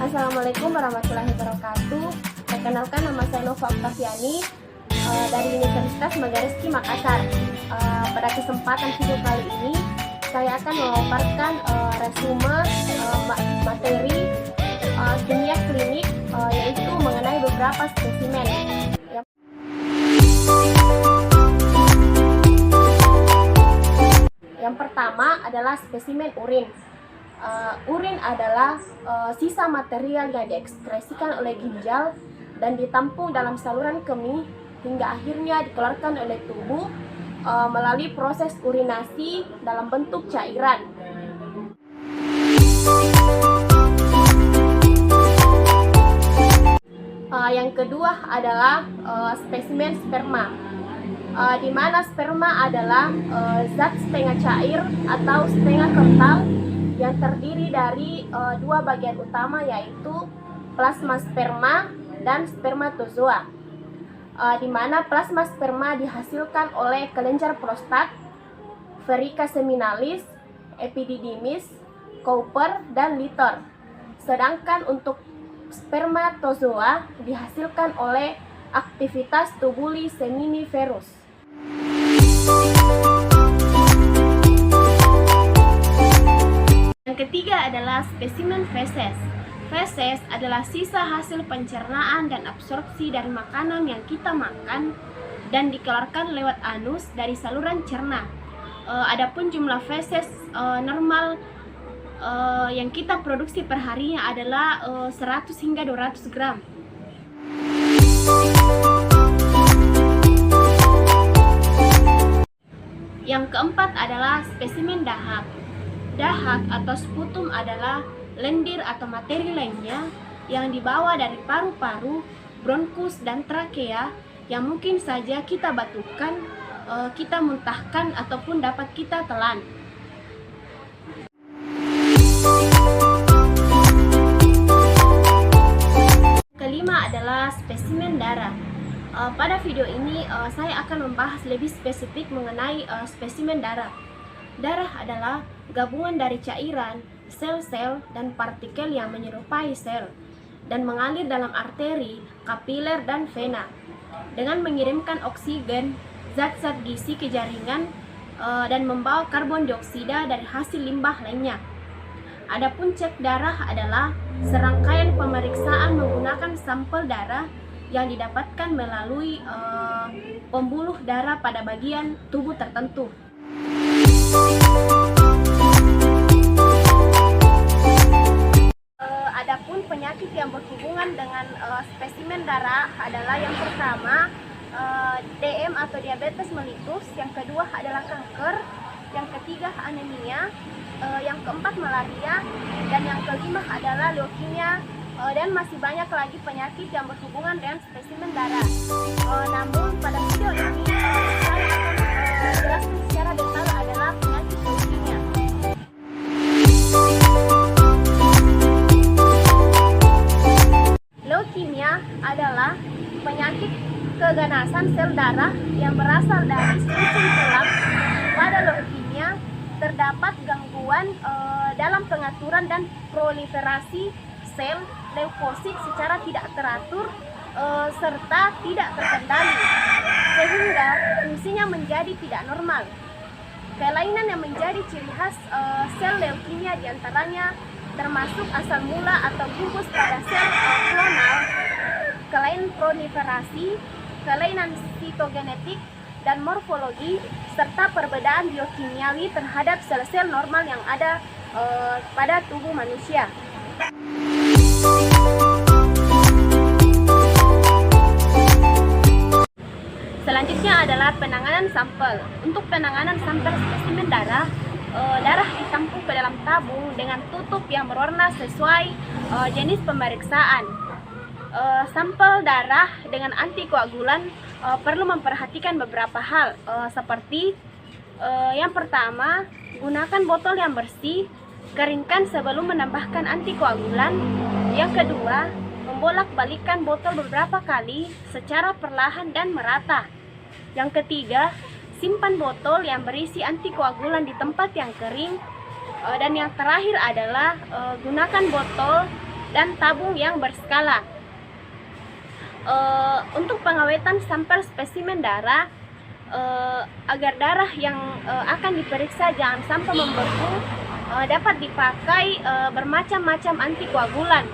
Assalamualaikum warahmatullahi wabarakatuh. Perkenalkan, nama saya Nova Octaviani dari Universitas Megarizky Makassar. Pada kesempatan video kali ini, saya akan memaparkan resume materi kimia klinik, yaitu mengenai beberapa spesimen. Yang pertama adalah spesimen urin. Urin adalah sisa material yang diekskresikan oleh ginjal dan ditampung dalam saluran kemih hingga akhirnya dikeluarkan oleh tubuh melalui proses urinasi dalam bentuk cairan. Yang kedua adalah spesimen sperma, di mana sperma adalah zat setengah cair atau setengah kental yang terdiri dari dua bagian utama, yaitu plasma sperma dan spermatozoa, di mana plasma sperma dihasilkan oleh kelenjar prostat, verruca seminalis, epididymis, Cowper, dan litter. Sedangkan untuk spermatozoa dihasilkan oleh aktivitas tubuli seminiferus. Yang ketiga adalah spesimen feses. Feses adalah sisa hasil pencernaan dan absorpsi dari makanan yang kita makan dan dikeluarkan lewat anus dari saluran cerna. Adapun jumlah feses normal yang kita produksi per harinya adalah 100 hingga 200 gram. Yang keempat adalah spesimen dahak. Dahak atau sputum adalah lendir atau materi lainnya yang dibawa dari paru-paru, bronkus, dan trakea yang mungkin saja kita batukan, kita muntahkan, ataupun dapat kita telan. Kelima adalah spesimen darah. Pada video ini saya akan membahas lebih spesifik mengenai spesimen darah. Darah adalah gabungan dari cairan, sel-sel, dan partikel yang menyerupai sel dan mengalir dalam arteri, kapiler, dan vena dengan mengirimkan oksigen, zat-zat gizi ke jaringan, dan membawa karbon dioksida dari hasil limbah lainnya. Adapun cek darah adalah serangkaian pemeriksaan menggunakan sampel darah yang didapatkan melalui pembuluh darah pada bagian tubuh tertentu. Adapun penyakit yang berhubungan dengan spesimen darah adalah yang pertama DM atau diabetes mellitus, yang kedua adalah kanker, yang ketiga anemia, yang keempat malaria, dan yang kelima adalah leukemia, dan masih banyak lagi penyakit yang berhubungan dengan spesimen darah. Namun pada video ini saya akan jelaskan secara detail adalah penyakit leukemia. Leukemia adalah penyakit keganasan sel darah yang berasal dari sum-sum tulang. Pada leukemia terdapat gangguan dalam pengaturan dan proliferasi sel leukosit secara tidak teratur serta tidak terkendali, sehingga fungsinya menjadi tidak normal. Kelainan yang menjadi ciri khas sel leukemia diantaranya termasuk asal mula atau gugus pada sel klonal, kelainan proliferasi, kelainan sitogenetik dan morfologi, serta perbedaan biokimiawi terhadap sel-sel normal yang ada pada tubuh manusia. Selanjutnya adalah penanganan sampel. Untuk penanganan sampel spesimen darah, darah ditampung ke dalam tabung dengan tutup yang berwarna sesuai jenis pemeriksaan. Sampel darah dengan antikoagulan perlu memperhatikan beberapa hal, seperti yang pertama, gunakan botol yang bersih, keringkan sebelum menambahkan antikoagulan. Yang kedua, membolak-balikkan botol beberapa kali secara perlahan dan merata. Yang ketiga, simpan botol yang berisi antikoagulan di tempat yang kering. Dan yang terakhir adalah gunakan botol dan tabung yang berskala. Untuk pengawetan sampel spesimen darah, agar darah yang akan diperiksa jangan sampai membeku, dapat dipakai bermacam-macam antikoagulan.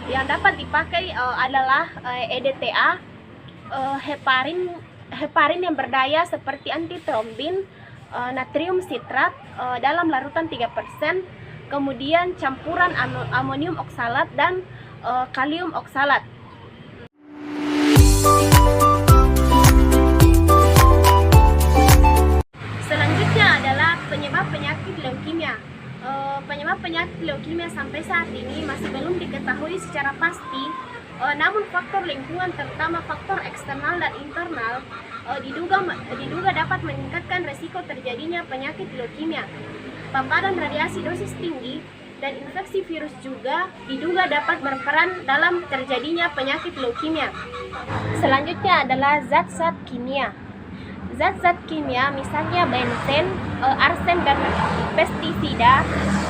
Yang dapat dipakai adalah EDTA, heparin yang berdaya seperti antitrombin, natrium sitrat dalam larutan 3%, kemudian campuran amonium oksalat dan kalium oksalat. Selanjutnya adalah penyebab penyakit leukemia. Penyebab penyakit leukemia sampai saat ini masih belum diketahui secara pasti, namun faktor lingkungan terutama faktor eksternal dan internal diduga dapat meningkatkan resiko terjadinya penyakit leukemia. Paparan radiasi dosis tinggi dan infeksi virus juga diduga dapat berperan dalam terjadinya penyakit leukemia. Selanjutnya adalah zat-zat kimia. Zat-zat kimia misalnya benzen, arsen, dan pestisida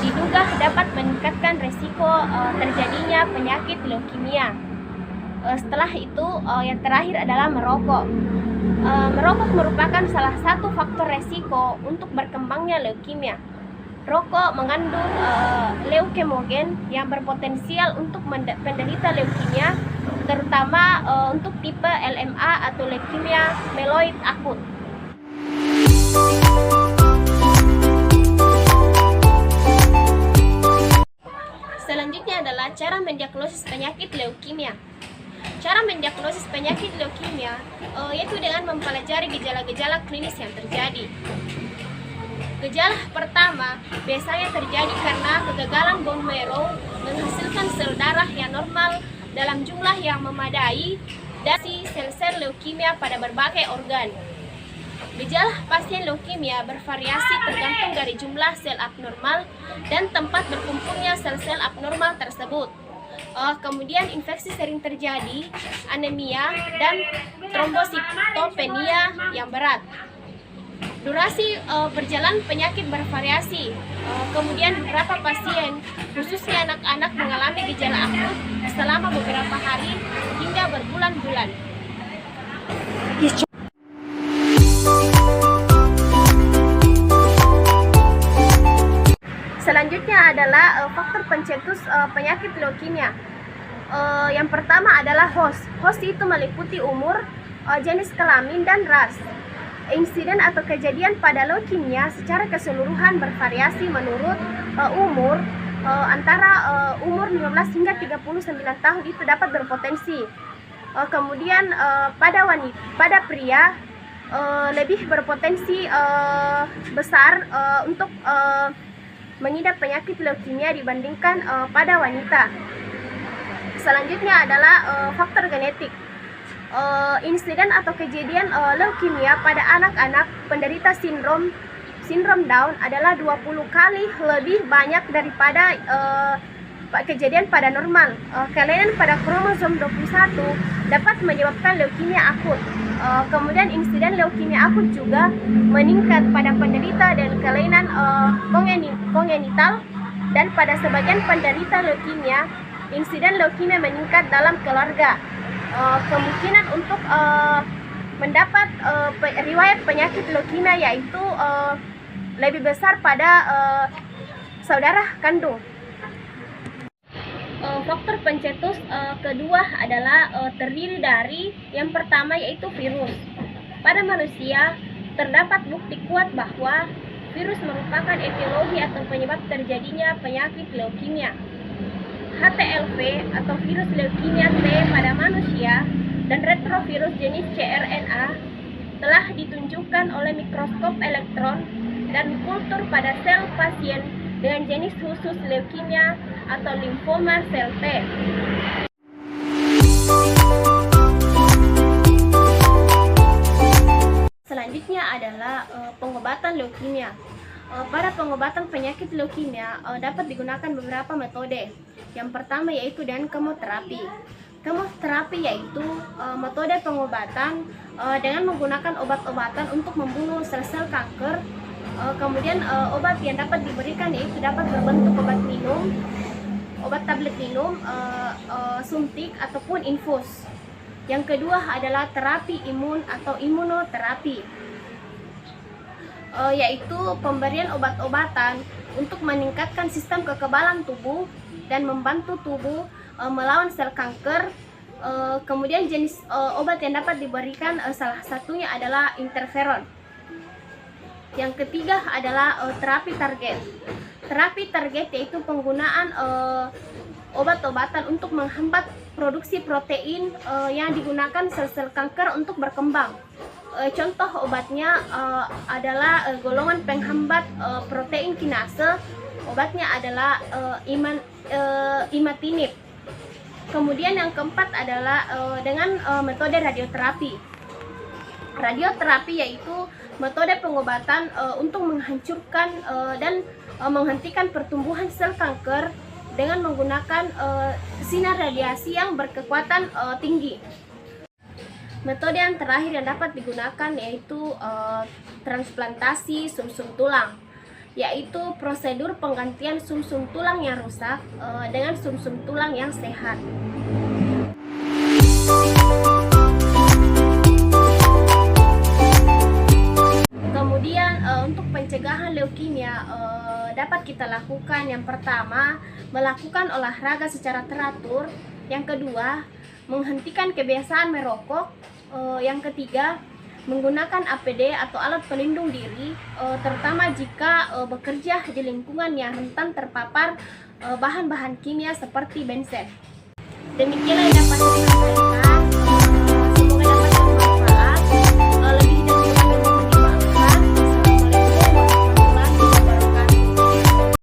diduga dapat meningkatkan risiko terjadinya penyakit leukemia. Setelah itu yang terakhir adalah merokok. Merokok merupakan salah satu faktor resiko untuk berkembangnya leukemia. Rokok mengandung leukemogen yang berpotensial untuk penderita leukemia, terutama untuk tipe LMA atau leukemia mieloid akut. Selanjutnya adalah cara mendiagnosis penyakit leukemia. Cara mendiagnosis penyakit leukemia yaitu dengan mempelajari gejala-gejala klinis yang terjadi. Gejala pertama biasanya terjadi karena kegagalan bone marrow menghasilkan sel darah yang normal dalam jumlah yang memadai dari sel-sel leukemia pada berbagai organ. Gejala pasien leukemia bervariasi tergantung dari jumlah sel abnormal dan tempat berkumpulnya sel-sel abnormal tersebut. Kemudian infeksi sering terjadi, anemia, dan trombositopenia yang berat. Durasi perjalanan penyakit bervariasi. Kemudian beberapa pasien, khususnya anak-anak, mengalami gejala akut selama beberapa hari hingga berbulan-bulan. Selanjutnya adalah faktor pencetus penyakit leukemia. Yang pertama adalah host. Host itu meliputi umur, jenis kelamin, dan ras. Insiden atau kejadian pada leukemia secara keseluruhan bervariasi menurut umur. Antara umur 15 hingga 39 tahun itu dapat berpotensi. Kemudian pada pria lebih berpotensi besar untuk mengidap penyakit leukemia dibandingkan pada wanita. Selanjutnya adalah faktor genetik. Insiden atau kejadian leukemia pada anak-anak penderita sindrom Down adalah 20 kali lebih banyak daripada kejadian pada normal. Kelainan pada kromosom 21 dapat menyebabkan leukemia akut. Kemudian insiden leukemia akut juga meningkat pada penderita dan kelainan kongenital, dan pada sebagian penderita leukemia, insiden leukemia meningkat dalam keluarga. Kemungkinan untuk mendapat riwayat penyakit leukemia yaitu lebih besar pada saudara kandung. Faktor pencetus kedua adalah terdiri dari yang pertama yaitu virus. Pada manusia terdapat bukti kuat bahwa virus merupakan etiologi atau penyebab terjadinya penyakit leukemia. HTLV atau virus leukemia T pada manusia dan retrovirus jenis CRNA telah ditunjukkan oleh mikroskop elektron dan kultur pada sel pasien dengan jenis khusus leukemia atau limfoma sel T. Selanjutnya adalah pengobatan leukemia. Pada pengobatan penyakit leukemia dapat digunakan beberapa metode. Yang pertama yaitu dengan kemoterapi. Kemoterapi yaitu metode pengobatan dengan menggunakan obat-obatan untuk membunuh sel-sel kanker. Kemudian obat yang dapat diberikan yaitu dapat berbentuk obat minum, obat tablet minum, suntik ataupun infus. Yang kedua adalah terapi imun atau imunoterapi, yaitu pemberian obat-obatan untuk meningkatkan sistem kekebalan tubuh dan membantu tubuh melawan sel kanker. Kemudian jenis obat yang dapat diberikan salah satunya adalah interferon. Yang ketiga adalah terapi target. Terapi target yaitu penggunaan obat-obatan untuk menghambat produksi protein yang digunakan sel-sel kanker untuk berkembang. Contoh obatnya adalah golongan penghambat protein kinase. Obatnya adalah imatinib. Kemudian yang keempat adalah dengan metode radioterapi. Radioterapi yaitu metode pengobatan untuk menghancurkan dan menghentikan pertumbuhan sel kanker dengan menggunakan sinar radiasi yang berkekuatan tinggi. Metode yang terakhir yang dapat digunakan yaitu transplantasi sumsum tulang, yaitu prosedur penggantian sumsum tulang yang rusak dengan sumsum tulang yang sehat. Kemudian untuk pencegahan leukemia dapat kita lakukan, yang pertama melakukan olahraga secara teratur, yang kedua menghentikan kebiasaan merokok, yang ketiga menggunakan APD atau alat pelindung diri, terutama jika bekerja di lingkungan yang rentan terpapar bahan-bahan kimia seperti benzen. Demikianlah yang dapat saya sampaikan.